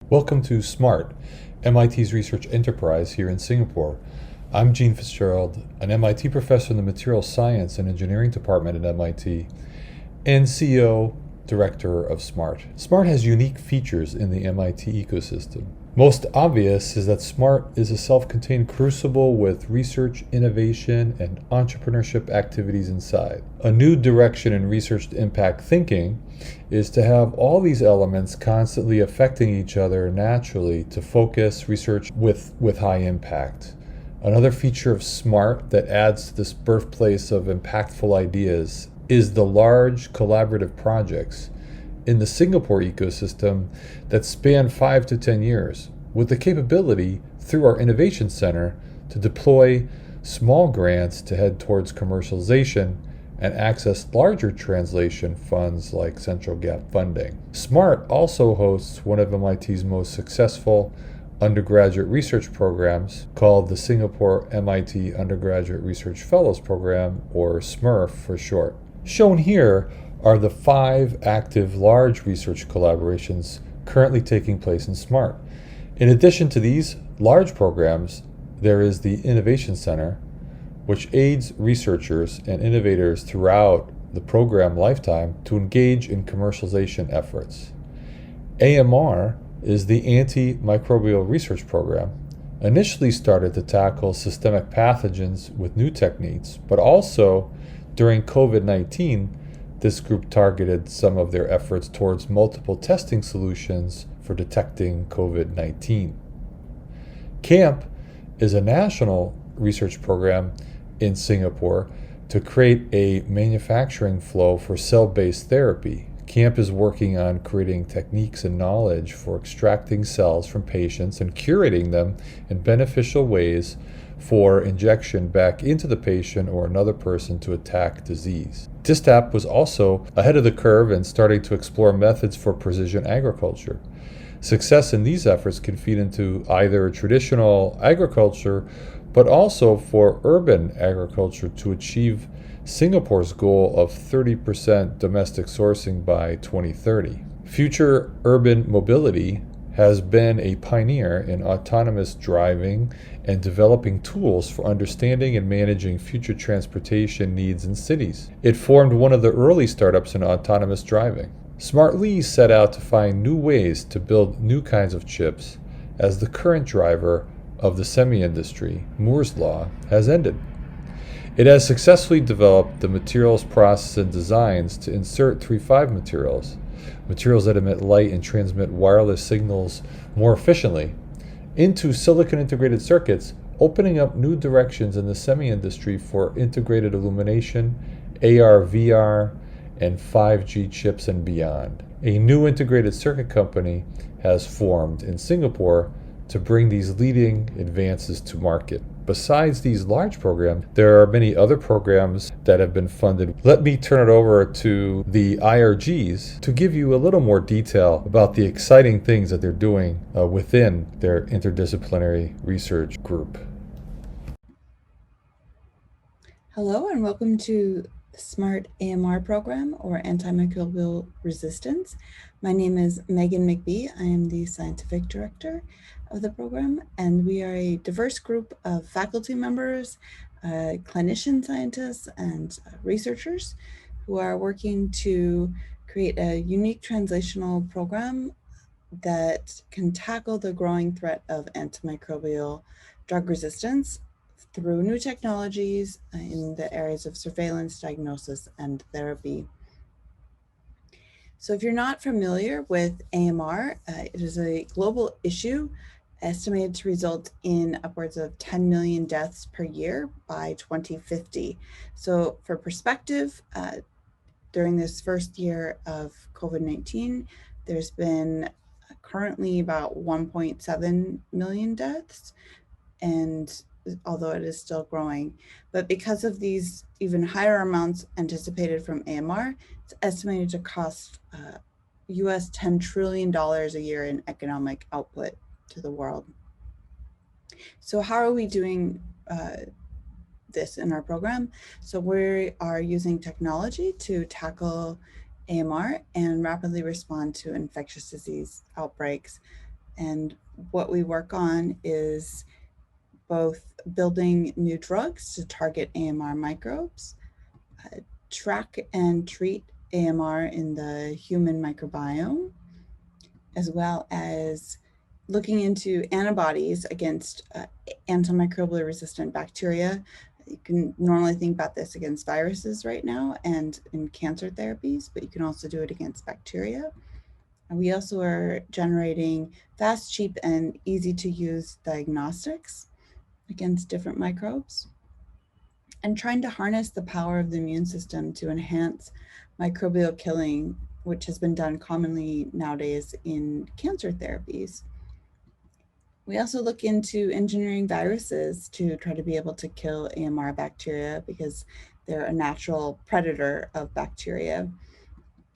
Welcome to SMART, MIT's research enterprise here in Singapore. I'm Gene Fitzgerald, an MIT professor in the Materials Science and Engineering Department at MIT, and CEO Director of SMART. SMART has unique features in the MIT ecosystem. Most obvious is that SMART is a self-contained crucible with research, innovation, and entrepreneurship activities inside. A new direction in research impact thinking is to have all these elements constantly affecting each other naturally to focus research with high impact. Another feature of SMART that adds to this birthplace of impactful ideas is the large collaborative projects in the Singapore ecosystem that span 5 to 10 years, with the capability through our Innovation Center to deploy small grants to head towards commercialization and access larger translation funds like central gap funding. SMART also hosts one of MIT's most successful undergraduate research programs called the Singapore MIT Undergraduate Research Fellows Program, or SMERF for short. Shown here are the 5 active large research collaborations currently taking place in SMART. In addition to these large programs, there is the Innovation Center, which aids researchers and innovators throughout the program lifetime to engage in commercialization efforts. AMR is the Antimicrobial Research Program, initially started to tackle systemic pathogens with new techniques, but also during COVID-19, this group targeted some of their efforts towards multiple testing solutions for detecting COVID-19. CAMP is a national research program in Singapore to create a manufacturing flow for cell-based therapy. CAMP is working on creating techniques and knowledge for extracting cells from patients and curating them in beneficial ways for injection back into the patient or another person to attack disease. Disdap was also ahead of the curve and starting to explore methods for precision agriculture. Success in these efforts can feed into either traditional agriculture, but also for urban agriculture to achieve Singapore's goal of 30% domestic sourcing by 2030. Future urban mobility has been a pioneer in autonomous driving and developing tools for understanding and managing future transportation needs in cities. It formed one of the early startups in autonomous driving. Smartly set out to find new ways to build new kinds of chips as the current driver of the semi-industry, Moore's Law, has ended. It has successfully developed the materials process and designs to insert 3.5 materials that emit light and transmit wireless signals more efficiently, into silicon integrated circuits, opening up new directions in the semi-industry for integrated illumination, AR, VR, and 5G chips and beyond. A new integrated circuit company has formed in Singapore to bring these leading advances to market. Besides these large programs, there are many other programs that have been funded. Let me turn it over to the IRGs to give you a little more detail about the exciting things that they're doing within their interdisciplinary research group. Hello and welcome to the SMART AMR program, or Antimicrobial Resistance. My name is Megan McBee. I am the scientific director of the program, and we are a diverse group of faculty members, clinician scientists, and researchers who are working to create a unique translational program that can tackle the growing threat of antimicrobial drug resistance through new technologies in the areas of surveillance, diagnosis, and therapy. So if you're not familiar with AMR, it is a global issue estimated to result in upwards of 10 million deaths per year by 2050. So for perspective, during this first year of COVID-19, there's been currently about 1.7 million deaths, and although it is still growing. But because of these even higher amounts anticipated from AMR, it's estimated to cost US $10 trillion a year in economic output to the world. So how are we doing this in our program? So we are using technology to tackle AMR and rapidly respond to infectious disease outbreaks And what we work on is both building new drugs to target AMR microbes, track and treat AMR in the human microbiome, as well as looking into antibodies against antimicrobially resistant bacteria. You can normally think about this against viruses right now and in cancer therapies, but you can also do it against bacteria. And we also are generating fast, cheap, and easy to use diagnostics against different microbes and trying to harness the power of the immune system to enhance microbial killing, which has been done commonly nowadays in cancer therapies. We also look into engineering viruses to try to be able to kill AMR bacteria because they're a natural predator of bacteria.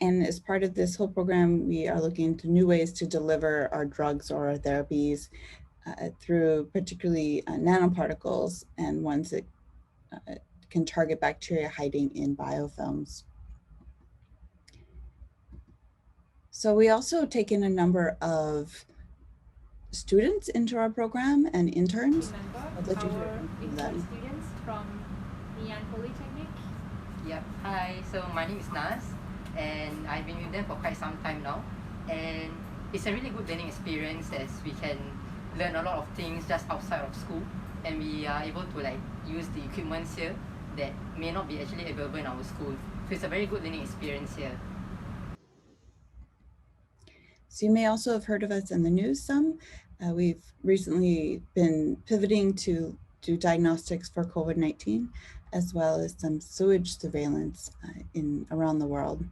And as part of this whole program, we are looking into new ways to deliver our drugs or our therapies through particularly nanoparticles and ones that can target bacteria hiding in biofilms. So we also take in a number of students into our program and interns. Remember I'd like to hear our from some of intern them. students from Nanyang Polytechnic? Yep. Hi. So my name is Nas, and I've been with them for quite some time now. And it's a really good learning experience as we can learn a lot of things just outside of school, and we are able to use the equipments here that may not be actually available in our school. So it's a very good learning experience here. So you may also have heard of us in the news some. We've recently been pivoting to do diagnostics for COVID-19, as well as some sewage surveillance around the world.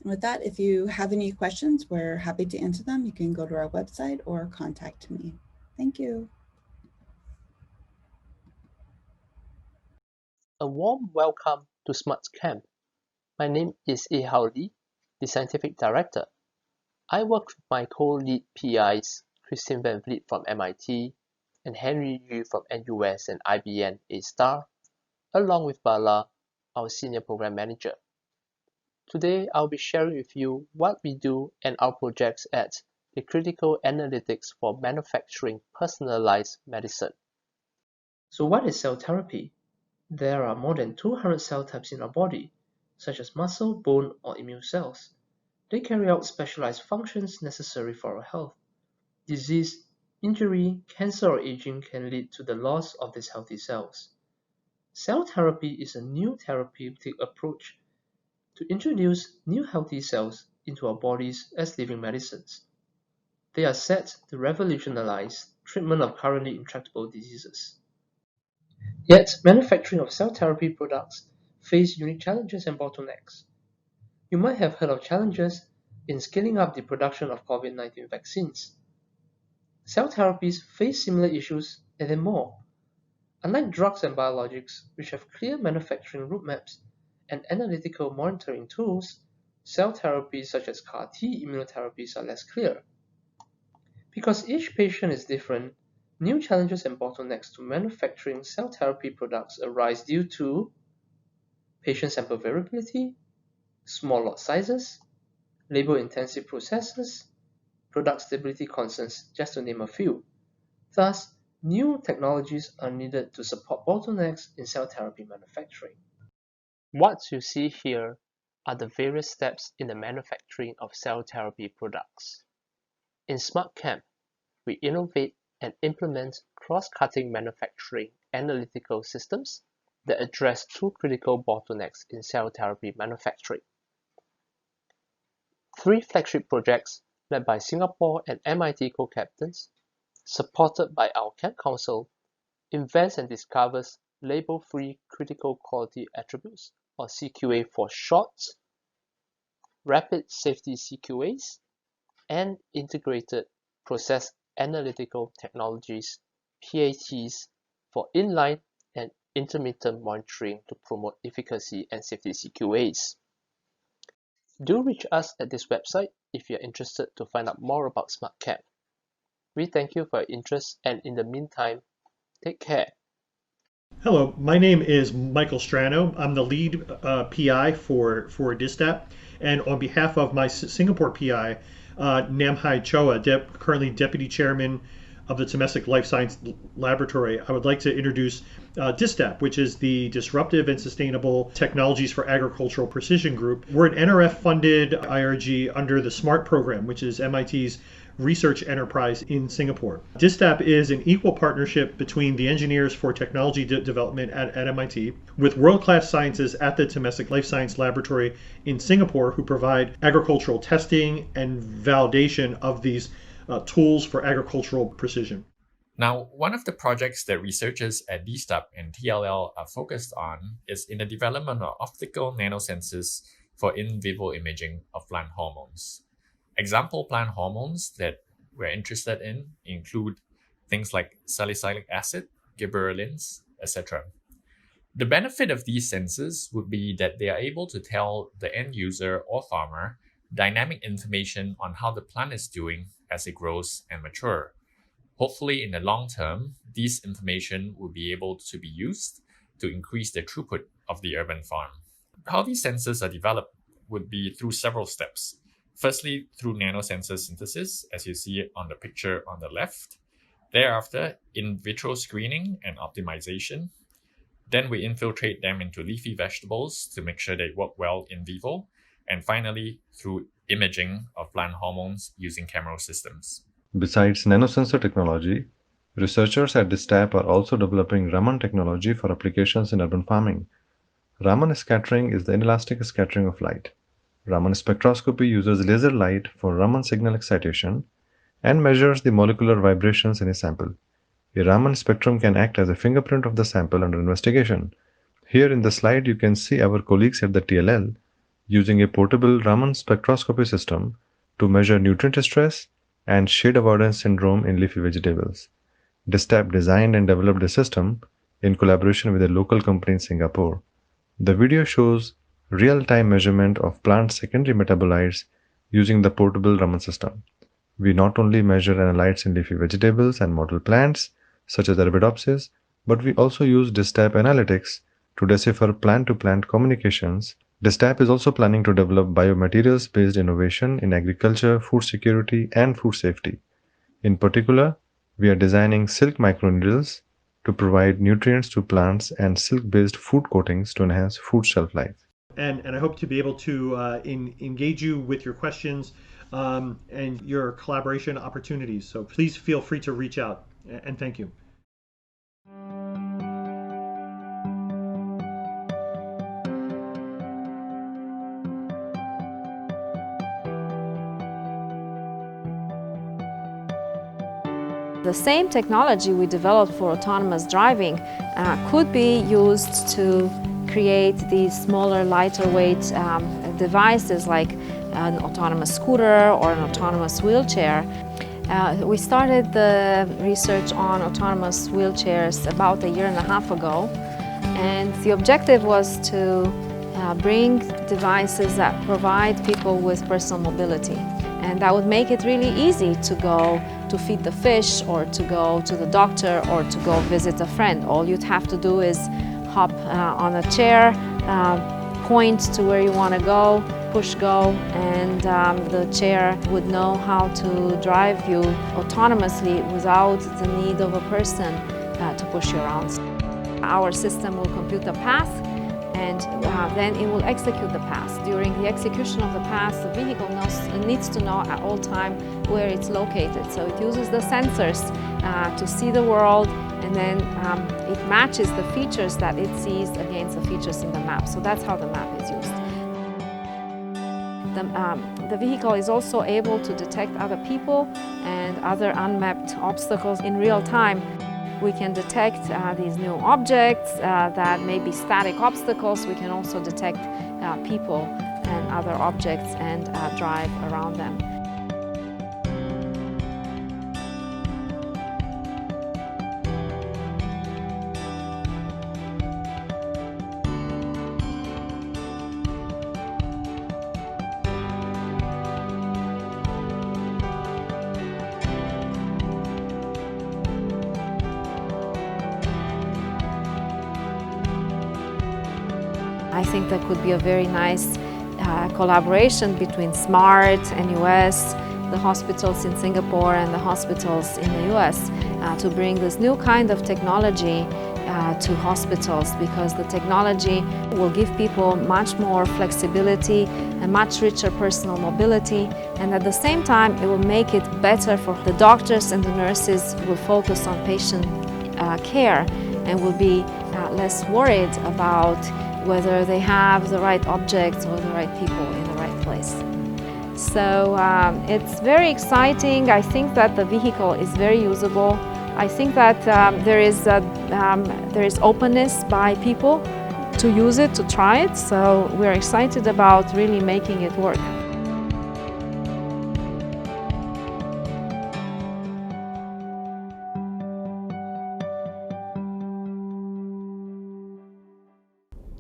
And with that, if you have any questions, we're happy to answer them. You can go to our website or contact me. Thank you. A warm welcome to Smart Camp. My name is Ehao Li, the Scientific Director. I work with my co-lead PIs, Christine Van Vliet from MIT and Henry Yu from NUS and IBN A-Star, along with Bala, our Senior Program Manager. Today, I'll be sharing with you what we do and our projects at the Critical Analytics for Manufacturing Personalized Medicine. So what is cell therapy? There are more than 200 cell types in our body, such as muscle, bone, or immune cells. They carry out specialized functions necessary for our health. Disease, injury, cancer, or aging can lead to the loss of these healthy cells. Cell therapy is a new therapeutic approach to introduce new healthy cells into our bodies as living medicines. They are set to revolutionize treatment of currently intractable diseases. Yet, manufacturing of cell therapy products face unique challenges and bottlenecks. You might have heard of challenges in scaling up the production of COVID-19 vaccines. Cell therapies face similar issues and then more. Unlike drugs and biologics, which have clear manufacturing roadmaps and analytical monitoring tools, cell therapies such as CAR-T immunotherapies are less clear. Because each patient is different, new challenges and bottlenecks to manufacturing cell therapy products arise due to patient sample variability, small lot sizes, labor-intensive processes, product stability concerns, just to name a few. Thus, new technologies are needed to support bottlenecks in cell therapy manufacturing. What you see here are the various steps in the manufacturing of cell therapy products. In SmartCamp, we innovate and implement cross-cutting manufacturing analytical systems that address two critical bottlenecks in cell therapy manufacturing. 3 flagship projects led by Singapore and MIT co-captains, supported by our Camp Council, invents and discovers label-free critical quality attributes, or CQA for short, rapid safety CQAs, and integrated process analytical technologies, PATs, for inline and intermittent monitoring to promote efficacy and safety CQAs. Do reach us at this website if you're interested to find out more about SmartCamp. We thank you for your interest, and in the meantime, take care. Hello, my name is Michael Strano. I'm the lead PI for Disdap, and on behalf of my Singapore PI, Namhai Choa, currently Deputy Chairman of the Temesic Life Science Laboratory, I would like to introduce Disdap, which is the Disruptive and Sustainable Technologies for Agricultural Precision Group. We're an NRF-funded IRG under the SMART program, which is MIT's research enterprise in Singapore. Disdap is an equal partnership between the Engineers for Technology Development at MIT with world-class scientists at the Temesic Life Science Laboratory in Singapore who provide agricultural testing and validation of these tools for agricultural precision. Now, one of the projects that researchers at Disdap and TLL are focused on is in the development of optical nanosensors for in vivo imaging of plant hormones. Example plant hormones that we're interested in include things like salicylic acid, gibberellins, etc. The benefit of these sensors would be that they are able to tell the end user or farmer dynamic information on how the plant is doing as it grows and matures. Hopefully, in the long term, this information will be able to be used to increase the throughput of the urban farm. How these sensors are developed would be through several steps. Firstly, through nanosensor synthesis, as you see it on the picture on the left. Thereafter, in vitro screening and optimization. Then we infiltrate them into leafy vegetables to make sure they work well in vivo. And finally, through imaging of plant hormones using camera systems. Besides nanosensor technology, researchers at Disdap are also developing Raman technology for applications in urban farming. Raman scattering is the inelastic scattering of light. Raman spectroscopy uses laser light for Raman signal excitation and measures the molecular vibrations in a sample. A Raman spectrum can act as a fingerprint of the sample under investigation. Here in the slide, you can see our colleagues at the TLL using a portable Raman spectroscopy system to measure nutrient stress and shade avoidance syndrome in leafy vegetables. Disdap designed and developed a system in collaboration with a local company in Singapore. The video shows real-time measurement of plant secondary metabolites using the portable Raman system. We not only measure analytes in leafy vegetables and model plants, such as Arabidopsis, but we also use Disdap analytics to decipher plant-to-plant communications. Disdap is also planning to develop biomaterials-based innovation in agriculture, food security, and food safety. In particular, we are designing silk microneedles to provide nutrients to plants and silk-based food coatings to enhance food shelf life. And I hope to be able to engage you with your questions and your collaboration opportunities. So please feel free to reach out, and thank you. The same technology we developed for autonomous driving could be used to create these smaller, lighter weight devices like an autonomous scooter or an autonomous wheelchair. We started the research on autonomous wheelchairs about 1.5 years ago, and the objective was to bring devices that provide people with personal mobility. And that would make it really easy to go to feed the fish or to go to the doctor or to go visit a friend. All you'd have to do is hop on a chair, point to where you want to go, push go, and the chair would know how to drive you autonomously without the need of a person to push you around. Our system will compute the path, and then it will execute the path. During the execution of the path, the vehicle needs to know at all time where it's located. So it uses the sensors to see the world, and then it matches the features that it sees against the features in the map. So that's how the map is used. The vehicle is also able to detect other people and other unmapped obstacles in real time. We can detect these new objects that may be static obstacles. We can also detect people and other objects and drive around them. I think that could be a very nice collaboration between SMART, NUS, the hospitals in Singapore and the hospitals in the US to bring this new kind of technology to hospitals, because the technology will give people much more flexibility and much richer personal mobility, and at the same time it will make it better for the doctors, and the nurses will focus on patient care and will be less worried about whether they have the right objects or the right people in the right place. So it's very exciting. I think that the vehicle is very usable. I think that there is openness by people to use it, to try it. So we're excited about really making it work.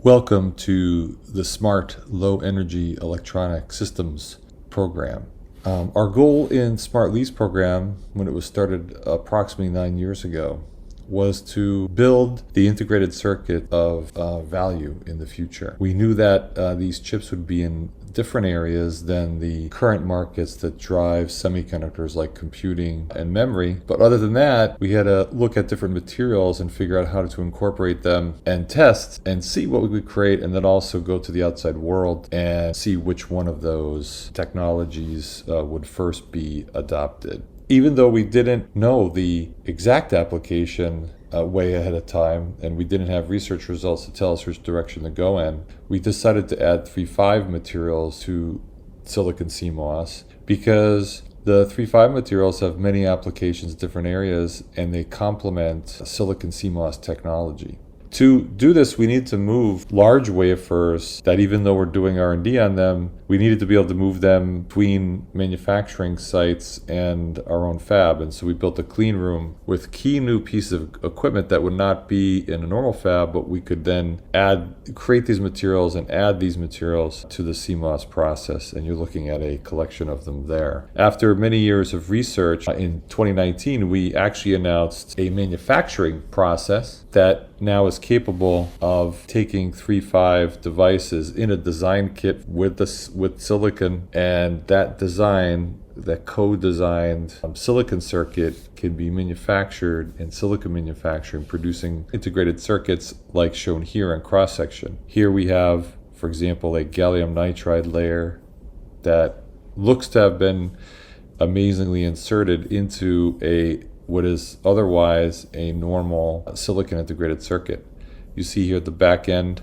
Welcome to the Smart Low Energy Electronic Systems program. Our goal in Smart Lease program, when it was started approximately 9 years ago, was to build the integrated circuit of value in the future. We knew that these chips would be in different areas than the current markets that drive semiconductors like computing and memory. But other than that, we had to look at different materials and figure out how to incorporate them and test and see what we could create, and then also go to the outside world and see which one of those technologies would first be adopted. Even though we didn't know the exact application way ahead of time, and we didn't have research results to tell us which direction to go in, we decided to add 3.5 materials to silicon CMOS because the 3.5 materials have many applications in different areas, and they complement silicon CMOS technology. To do this, we need to move large wafers that, even though we're doing R&D on them, we needed to be able to move them between manufacturing sites and our own fab. And so we built a clean room with key new pieces of equipment that would not be in a normal fab, but we could then create these materials and add these materials to the CMOS process. And you're looking at a collection of them there. After many years of research, in 2019, we actually announced a manufacturing process that now is capable of taking 3.5 devices in a design kit with silicon, and that co-designed silicon circuit can be manufactured in silicon manufacturing, producing integrated circuits like shown here in cross section. Here we have, for example, a gallium nitride layer that looks to have been amazingly inserted into what is otherwise a normal silicon integrated circuit. You see here at the back end,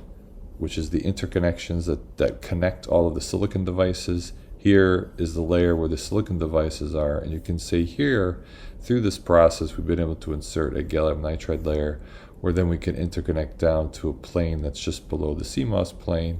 which is the interconnections that connect all of the silicon devices. Here is the layer where the silicon devices are, and you can see here, through this process, we've been able to insert a gallium nitride layer, where then we can interconnect down to a plane that's just below the CMOS plane,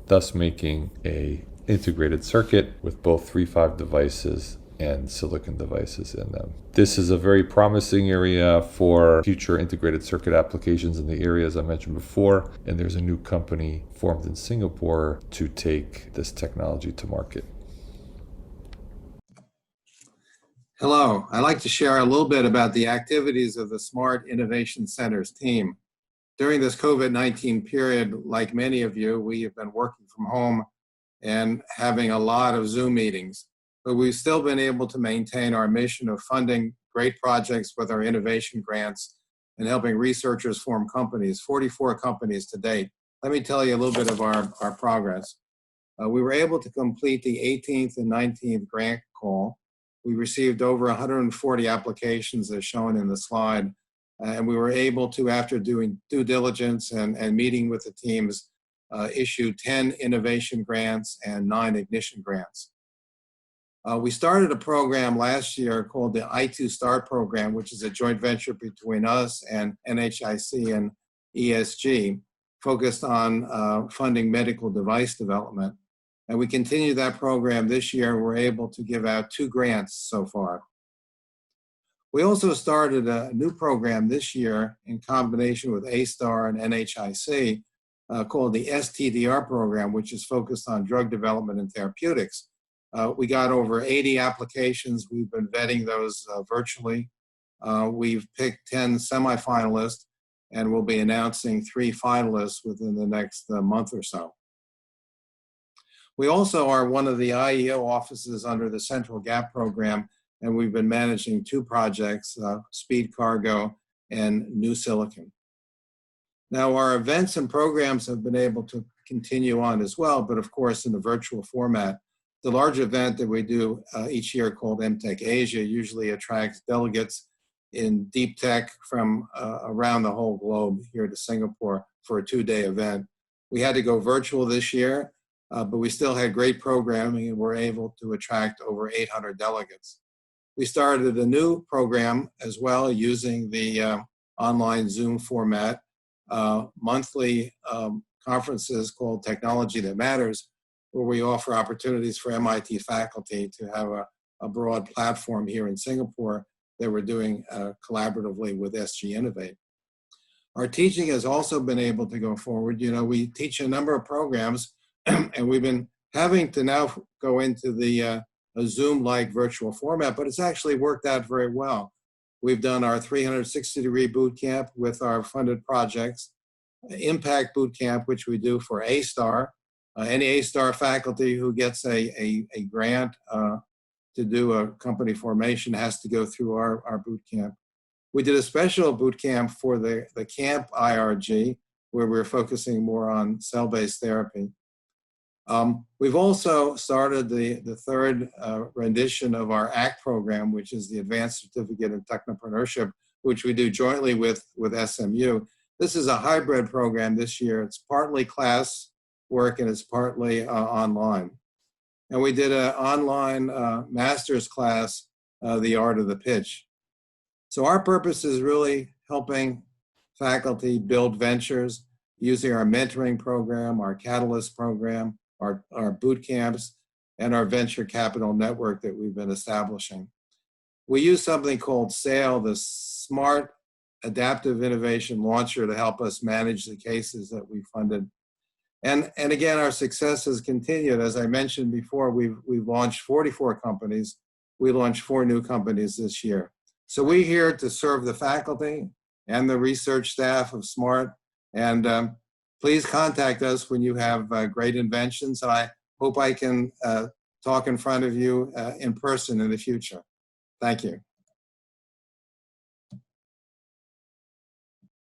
thus making a integrated circuit with both 3.5 devices and silicon devices in them. This is a very promising area for future integrated circuit applications in the areas I mentioned before, and there's a new company formed in Singapore to take this technology to market. Hello, I'd like to share a little bit about the activities of the Smart Innovation Centers team. During this COVID-19 period, like many of you, we have been working from home and having a lot of Zoom meetings. But we've still been able to maintain our mission of funding great projects with our innovation grants and helping researchers form companies, 44 companies to date. Let me tell you a little bit of our progress. We were able to complete the 18th and 19th grant call. We received over 140 applications as shown in the slide, and we were able to, after doing due diligence and meeting with the teams, issue 10 innovation grants and 9 ignition grants. We started a program last year called the I2 START program, which is a joint venture between us and NHIC and ESG, focused on funding medical device development. And we continue that program this year. We're able to give out 2 grants so far. We also started a new program this year in combination with A-STAR and NHIC called the STDR program, which is focused on drug development and therapeutics. We got over 80 applications. We've been vetting those virtually. We've picked 10 semifinalists, and we'll be announcing 3 finalists within the next month or so. We also are one of the IEO offices under the Central Gap program, and we've been managing 2 projects, Speed Cargo and New Silicon. Now, our events and programs have been able to continue on as well, but of course in a virtual format. The large event that we do each year called MTech Asia usually attracts delegates in deep tech from around the whole globe here to Singapore for a 2-day event. We had to go virtual this year, but we still had great programming and were able to attract over 800 delegates. We started a new program as well using the online Zoom format, monthly conferences called Technology That Matters, where we offer opportunities for MIT faculty to have a broad platform here in Singapore that we're doing collaboratively with SG Innovate. Our teaching has also been able to go forward. You know, we teach a number of programs and we've been having to now go into the a Zoom-like virtual format, but it's actually worked out very well. We've done our 360-degree boot camp with our funded projects, Impact Boot Camp, which we do for A-STAR. Any A-STAR faculty who gets a grant to do a company formation has to go through our boot camp. We did a special boot camp for the CAMP IRG, where we're focusing more on cell-based therapy. We've also started the 3rd rendition of our ACT program, which is the Advanced Certificate in Technopreneurship, which we do jointly with SMU. This is a hybrid program this year. It's partly class work and it's partly online. And we did an online master's class, The Art of the Pitch. So our purpose is really helping faculty build ventures using our mentoring program, our Catalyst program, our boot camps, and our venture capital network that we've been establishing. We use something called SAIL, the Smart Adaptive Innovation Launcher, to help us manage the cases that we funded. And again, our success has continued. As I mentioned before, we've launched 44 companies. We launched 4 new companies this year. So we're here to serve the faculty and the research staff of SMART. And please contact us when you have great inventions. And I hope I can talk in front of you in person in the future. Thank you.